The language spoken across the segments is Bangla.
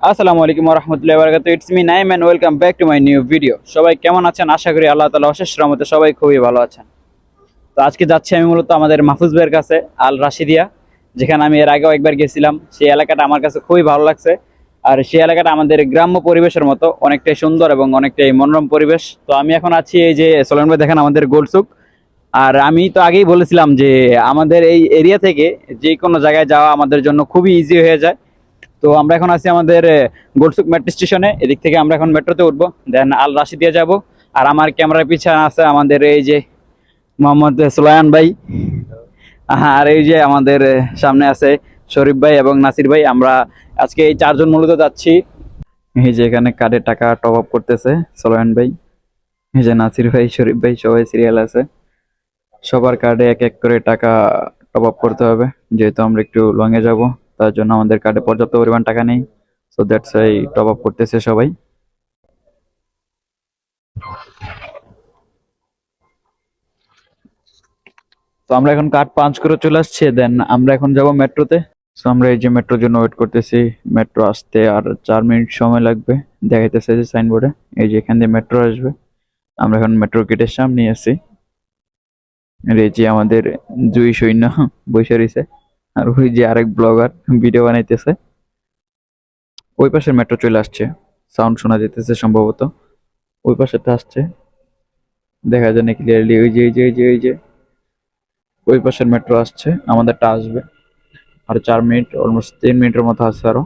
আসসালামু আলাইকুম ওয়া রাহমাতুল্লাহি ওয়া বারাকাতুহু। It's me Naim and welcome back to my new video. সবাই কেমন আছেন? আশা করি আল্লাহ তাআলা অশেষ রহমতে সবাই খুবই ভালো আছেন। তো আজকে যাচ্ছি আমি মূলত আমাদের মাহফুজ ভাইয়ের কাছে, আল রাশিদিয়া, যেখানে আমি এর আগেও একবার গেছিলাম। সেই এলাকাটা আমার কাছে খুবই ভালো লাগছে। আর সেই এলাকাটা আমাদের গ্রাম্য পরিবেশের মতো অনেকটাই সুন্দর এবং অনেকটাই মনোরম পরিবেশ। তো আমি এখন আছি এই যে সোলান ভাই দেখেন আমাদের গোলসুক। আর আমি তো আগেই বলেছিলাম যে আমাদের এই এরিয়া থেকে যে কোনো জায়গায় যাওয়া আমাদের জন্য খুবই ইজি হয়ে যায়। তো আমরা এখন আছি আমাদের গোলসুক মেট্রো স্টেশনে। এদিক থেকে আমরা এখন মেট্রোতে উঠবো, দেন আল রাশিদিয়া যাব। আর আমার ক্যামেরার পিছনে আছে আমাদের এই যে মোহাম্মদ সুলায়ান ভাই। আর এই যে আমাদের সামনে আছে শরীফ ভাই এবং নাসির ভাই। আমরা আজকে এই চারজন মূলত যাচ্ছি। এই যে এখানে কার্ডে টাকা টপ আপ করতেছে সুলায়ান ভাই, এই যে নাসির ভাই, শরীফ ভাই, সবাই সিরিয়াল আছে। সবার কার্ডে এক এক করে টাকা টপ আপ করতে হবে, যেহেতু আমরা একটু লং এ যাব। তার জন্য আমাদের কার্ডে পর্যাপ্ত পরিমাণ টাকা নেই। So that's why top up করতেছে সবাই। তো আমরা এখন কার্ড পাঞ্চ করে চলে আসছি, দেন আমরা এখন যাব মেট্রোতে। সো আমরা এই যে মেট্রোর জন্য ওয়েট করতেছি। মেট্রো আসতে আর 4 মিনিট সময় লাগবে, দেখাইতেছে যে সাইনবোর্ডে। এই যে এখান দিয়ে মেট্রো আসবে। আমরা এখন মেট্রো গেটের সামনে আছি। আর এই যে আমাদের জুই সৈন্য বসে রয়েছে। আর ওই যে আরেক ব্লগার ভিডিও বানাইতেছে। ওই পাশের মেট্রো চলে আসছে, সাউন্ড শোনা যেতেছে সম্ভবত। ওই পাশেটা আসছে, দেখা যায় না ক্লিয়ারলি। ওই যে ওই পাশের মেট্রো আসছে, আমাদেরটা আসবে আর 4 মিনিট, অলমোস্ট 3 মিনিটের মতো আছে আরো।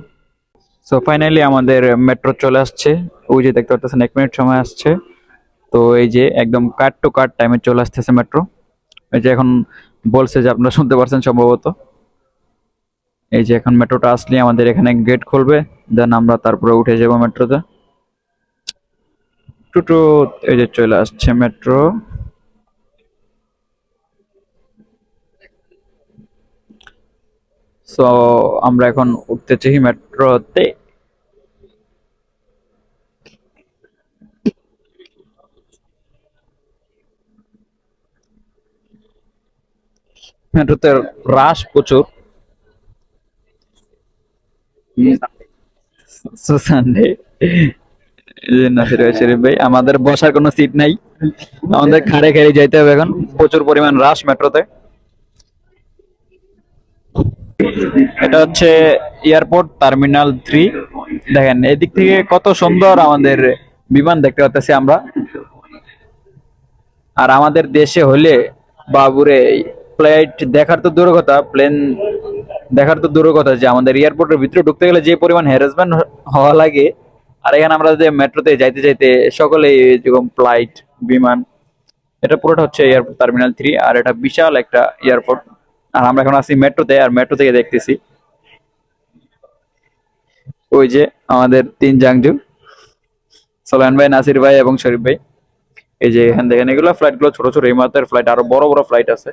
সো ফাইনালি আমাদের মেট্রো চলে আসছে। ওই যে দেখতে পাচ্ছেন 1 মিনিট সময় আসছে। তো এই যে একদম কাট টু কাট টাইমে চলে আসতেছে মেট্রো। এই যে এখন বলছে যে আপনারা শুনতে পারছেন সম্ভবত। এই যে এখন মেট্রোটা আসলে আমাদের এখানে গেট খুলবে, দেন আমরা তারপরে উঠে যাবো মেট্রোতে। টুটু, এই যে চলে আসছে মেট্রো। সো আমরা এখন উঠতেছি মেট্রোতে। মেট্রোতে রাশ প্রচুর। সানডে নাসির ভাই, শরীফ ভাই, আমাদের বসার কোনো সিট নাই, আমাদের খাড়ে খাড়ে যাইতে হবে। এখন প্রচুর পরিমাণ রাশ মেট্রোতে। এটা হচ্ছে এয়ারপোর্ট টার্মিনাল 3। দেখেন এদিক থেকে কত সুন্দর আমাদের বিমান দেখতে পাচ্ছি আমরা। আর আমাদের দেশে হলে বাবুরে, ফ্লাইট দেখার তো দূর কথা, প্লেন দেখার তো দূর কথা, যে আমাদের এয়ারপোর্টের ভিতরে ঢুকতে গেলে যে পরিমাণ হ্যারাসমেন্ট হওয়া লাগে। আর এখানে আমরা যে মেট্রোতে যাইতে যাইতে সকলেই যেরকম ফ্লাইট, বিমান, এটা পুরোটা হচ্ছে এয়ারপোর্ট টার্মিনাল 3। আর এটা বিশাল একটা এয়ারপোর্ট। আর আমরা এখন আছি মেট্রোতে, আর মেট্রো থেকে দেখতেছি ওই যে আমাদের তিন জাংজু, সোলান ভাই, নাসির ভাই এবং শরীফ ভাই। এই যে এখান দেখেন, এগুলো ফ্লাইট গুলো ছোট ছোট, এই মাত্রার ফ্লাইট, আরো বড় বড় ফ্লাইট আছে।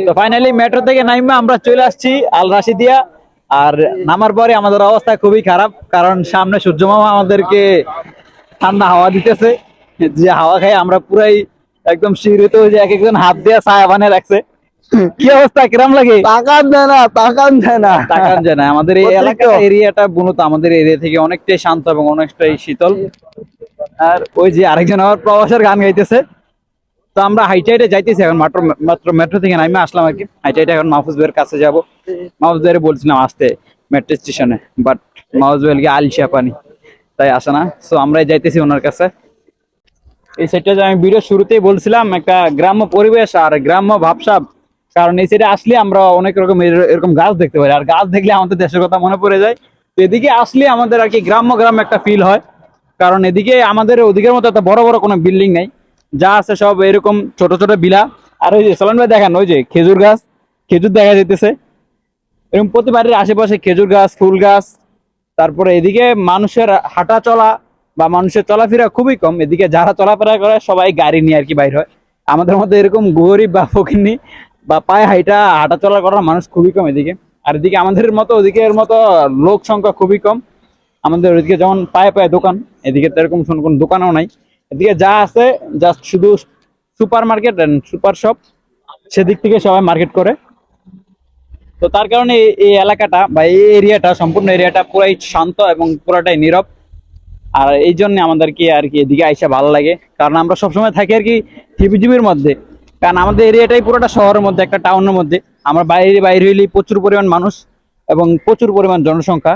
তো ফাইনালি মেট্রো থেকে নাইমা আমরা চলে আসছি আল রাশিদিয়া। আর নামার পরে আমাদের অবস্থা খুবই খারাপ, কারণ সামনে সূর্য মামা আমাদেরকে ঠান্ডা হাওয়া দিতেছে। যে হাওয়া খাই আমরা পুরাই একদম শিহরিত হয়ে, যে এক একজন হাত দিয়ে ছায়া বানিয়ে রাখছে। কি অবস্থা, কিরম লাগে? তাকান দেয় না, তাকান দেয় না। তাকান যায় না। আমাদের এই এলাকা এরিয়াটা মূলত আমাদের এরিয়া থেকে অনেকটাই শান্ত এবং অনেকটাই শীতল। আর ওই যে আরেকজন আমার প্রবাসের গান গাইতেছে। তো আমরা হাইটে হাইটে যাইতেছি এখন, মাত্র মাত্র মেট্রো থেকে নামে আসলাম আর কি। হাইটে হাইটে এখন মাহফুজ ভাইয়ের কাছে যাব। মাহফুজ ভাইয়ের বলছিলাম আসতে মেট্রো স্টেশনে, বাট মাহফুজ ভাইকে আলসিয়া পানি, তাই আসে না। সো আমরাই যাইতেছি ওনার কাছে। এই সাইডটা যে আমি ভিডিও শুরুতেই বলছিলাম, একটা গ্রাম্য পরিবেশ আর গ্রাম্য ভাবসাব। কারণ এই সাইডে আসলে আমরা অনেক রকম এরকম গাছ দেখতে পারি, আর গাছ দেখলে আমাদের দেশের কথা মনে পড়ে যায়। তো এদিকে আসলে আমাদের আর কি গ্রাম্য গ্রাম একটা ফিল হয়। কারণ এদিকে আমাদের ওদিকের মতো এত বড় বড় কোনো বিল্ডিং নাই, যা আছে সব এরকম ছোট ছোট বিলা। আর ওই যে সালান ভাই দেখেন, ওই যে খেজুর গাছ, খেজুর দেখা যেতেছে এরকম প্রতি বাড়ির আশেপাশে, খেজুর গাছ, ফুল গাছ। তারপরে এদিকে মানুষের হাঁটা চলা বা মানুষের চলাফেরা খুবই কম। এদিকে যারা চলাফেরা করে সবাই গাড়ি নিয়ে আর কি বাইর হয়। আমাদের মধ্যে এরকম গরিব বা ফকিন্নি বা পায়ে হাঁটা চলা করার মানুষ খুবই কম এদিকে। আর এদিকে আমাদের মতো ওদিকের মতো লোক সংখ্যা খুবই কম। আমাদের ওইদিকে যেমন পায়ে পায়ে দোকান, এদিকে তো এরকম কোনো দোকানও নাই। এদিকে যা আছে জাস্ট শুধু supermarket and super shop, সেদিক থেকে সবাই মার্কেট করে। তো তার কারণে এই এলাকাটা বা এই এরিয়াটা সম্পূর্ণ এরিয়াটা পুরাই শান্ত এবং পুরাটাই নীরব। আর এই জন্য আমাদেরকে আর কি এদিকে আইসা ভালো লাগে, কারণ আমরা সবসময় থাকি আর কি হিবিজিবির মধ্যে। কারণ আমাদের এরিয়াটাই পুরোটা শহরের মধ্যে, একটা টাউনের মধ্যে। আমরা বাইরে বাইরে হইলে প্রচুর পরিমাণ মানুষ এবং প্রচুর পরিমাণ জনসংখ্যা।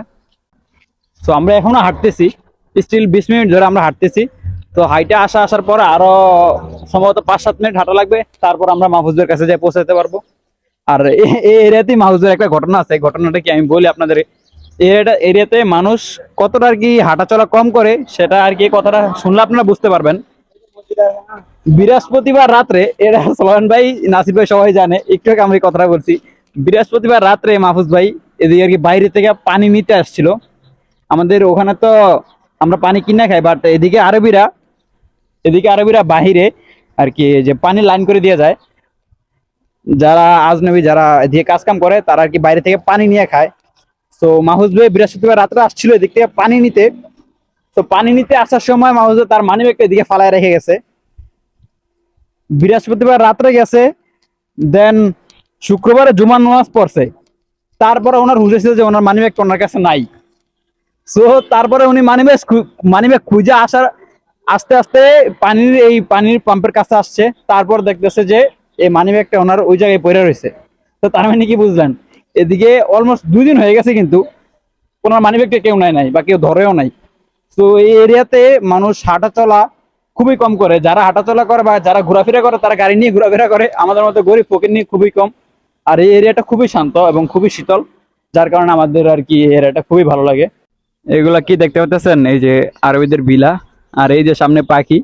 তো আমরা এখনো হাঁটতেছি, স্টিল 20 মিনিট ধরে আমরা হাঁটতেছি। তো হাইটে আসার পর আরো সম্ভবত 5-7 মিনিট হাঁটা লাগবে, তারপর আমরা মাহফুজের কাছে যাই পৌঁছাতে পারবো। আর এই এরিয়াতেই মাহফুজের একটা ঘটনা আছে, ঘটনাটা কি আমি বলি আপনাদের। এরিয়াতে মানুষ কতটা আর কি হাঁটাচলা কম করে, সেটা আর কি কথাটা শুনলে আপনারা বুঝতে পারবেন। বৃহস্পতিবার রাত্রে, এরা সোলায়মান ভাই, নাসির ভাই সবাই জানে, একটু আগে আমরা এই কথাটা বলছি। বৃহস্পতিবার রাত্রে মাহফুজ ভাই এদিকে আর কি বাইরে থেকে পানি নিতে আসছিল। আমাদের ওখানে তো আমরা পানি কিনে খাই, বাট এদিকে আরবিরা বাহিরে আর কি যে পানি লাইন করে দিয়ে যায়। যারা আজনবী, যারা এদিকে কাজ কাম করে, তারা আর কি বাইরে থেকে পানি নিয়ে খায়। তো মাহফুজ ভাই বৃহস্পতিবার রাত্রে আসছিল এদিক থেকে পানি নিতে। তো পানি নিতে আসার সময় মাহফুজ তার মানিব্যাগটা এদিকে ফালায় রেখে গেছে। বৃহস্পতিবার রাত্রে গেছে, দেন শুক্রবারে জুমার নামাজ পড়ছে। তারপরে ওনার হুশ এসেছে যে ওনার মানিব্যাগটা ওনার কাছে নাই। সো তারপরে উনি মানিব্যাগ খুঁজে আস্তে আস্তে পানির পাম্পের কাছে আসছে। তারপর দেখতেছে যে এই মানিব্যাগটা ওনার ওই জায়গায় পড়ে রয়েছে। তো তার মানে কি বুঝলেন, এদিকে অলমোস্ট 2 দিন হয়ে গেছে কিন্তু ওনার মানিব্যাগটা কেউ নাই বা কেউ ধরেও নাই। তো এই এরিয়াতে মানুষ হাঁটা চলা খুবই কম করে। যারা হাঁটাচলা করে বা যারা ঘোরাফেরা করে, তারা গাড়ি নিয়ে ঘোরাফেরা করে। আমাদের মতো গরিব ফকির নিয়ে খুবই কম। আর এই এরিয়াটা খুবই শান্ত এবং খুবই শীতল, যার কারণে আমাদের আর কি এই এরিয়াটা খুবই ভালো লাগে। এগুলা কি দেখতে পাচ্ছেন, এই যে আরবিদের বিলা, আর এই যে সামনে পাখি।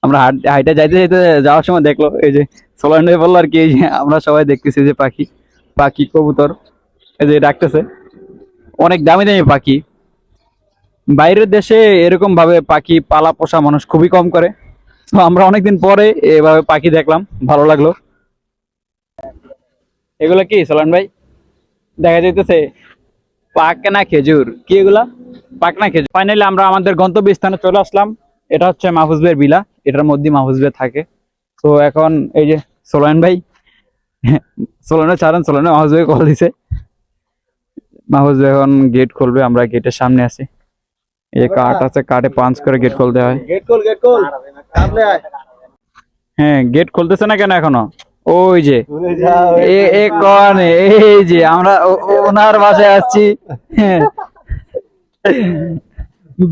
আমরা হাইটে যাইতে যাইতে যাওয়ার সময় দেখলো, এই যে সোলান ভাই বললো আর কি, এই যে আমরা সবাই দেখতেছি যে পাখি কবুতর এই যে ডাকতেছে। অনেক দামি দামি পাখি। বাইরের দেশে এরকম ভাবে পাখি পালা পোষা মানুষ খুবই কম করে। তো আমরা অনেকদিন পরে এভাবে পাখি দেখলাম, ভালো লাগলো। এগুলা কি সোলান ভাই দেখা যাইতেছে? পাকনা খেজুর। কি এগুলা? পাকনা খেজুর। ফাইনালি আমরা আমাদের গন্তব্য স্থানে চলে আসলাম। এটা হচ্ছে মাহফুজ ভাইয়ের বিলা, এটার মধ্যে মাহফুজ ভাই থাকে। তো এখন এই যে সোলায়মান ভাই, সোলায়মান ছাড়েন, সোলায়মান মাহফুজ ভাই কল দিছে। মাহফুজ ভাই এখন গেট খুলবে, আমরা গেটের সামনে আছি। এই কাঠ আছে, কাঠে পাঞ্চ করে গেট খুলতে হয়। गेट खोल सामने आए হ্যাঁ, গেট খুলতেছে না কেন এখনো? ওই যে भूले जाओ এই যে আমরা ওনার বাসায় আসছি।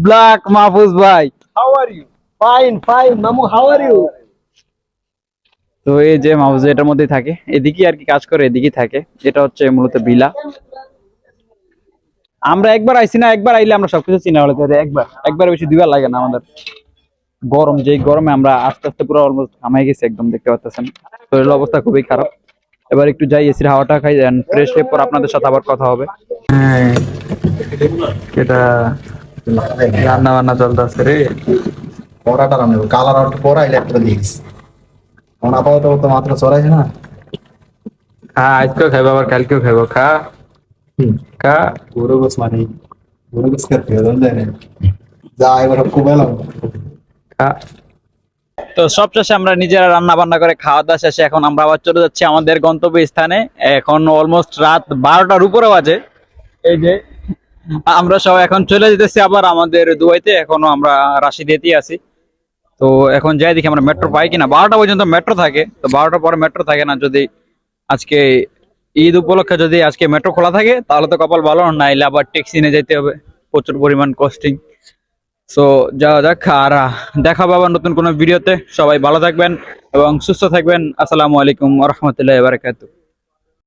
ব্ল্যাক মাহফুজ ভাই। हाउ आर यू फाइन मामू हाउ आर यू তো এই যে মাহফুজ এটার মধ্যেই থাকে, এদিকে আর কি কাজ করে, এদিকেই থাকে। এটা হচ্ছে মূলত বিলা। আমরা একবার আইছি না, একবার আইলে আমরা সবকিছু চিনা হলে একবার বেশি 2বার লাগে না আমাদের। গরম, যেই গরমে আমরা আস্তে আস্তে পুরো অলমোস্ট ঘামাই গেছি একদম, দেখতে পাচ্ছেন। শরীরের অবস্থা খুবই খারাপ। এবার একটু যাই, এসির হাওয়াটা খাই, দেন ফ্রেশ হয়ে পর আপনাদের সাথে আবার কথা হবে। এটা রান্না বান্না চলতেছে রে। পরাটা রান্না কালার আউট পরা ইলেকট্রিক দিস এখন আপাতত তো মাত্র চড়াইছে না খা, আজকেও খাইবো আবার কালকেও খাইবো। খা। গরু গোস মানে গরু গোস করতে হবে জানেন যা এবার খুব ভালো খা। তো সব শেষে আমরা নিজেরা রান্না বান্না করে খাওয়া দাওয়া শেষে এখন আমরা আবার চলে যাচ্ছি আমাদের গন্তব্য স্থানে। এখন অলমোস্ট রাত 12টার উপরে বাজে। এই যে আমরা সব এখন চলে যেতেছি আবার আমাদের দুবাইতে। এখনো আমরা রাশিদিয়াতেই আছি। তো এখন যাই দেখি আমরা মেট্রো পাই কিনা। 12টা পর্যন্ত মেট্রো থাকে, তো 12টার পরে মেট্রো থাকে না। যদি আজকে ঈদ উপলক্ষে যদি আজকে মেট্রো খোলা থাকে তাহলে তো কপাল ভালো, নাইলে আবার ট্যাক্সি নিয়ে যেতে হবে, প্রচুর পরিমাণ কস্টিং। সো যাওয়া যাক, আর দেখা পাবো নতুন কোনো ভিডিওতে। সবাই ভালো থাকবেন এবং সুস্থ থাকবেন। আসসালামু আলাইকুম ওয়া রাহমাতুল্লাহি ওয়া বারাকাতুহু।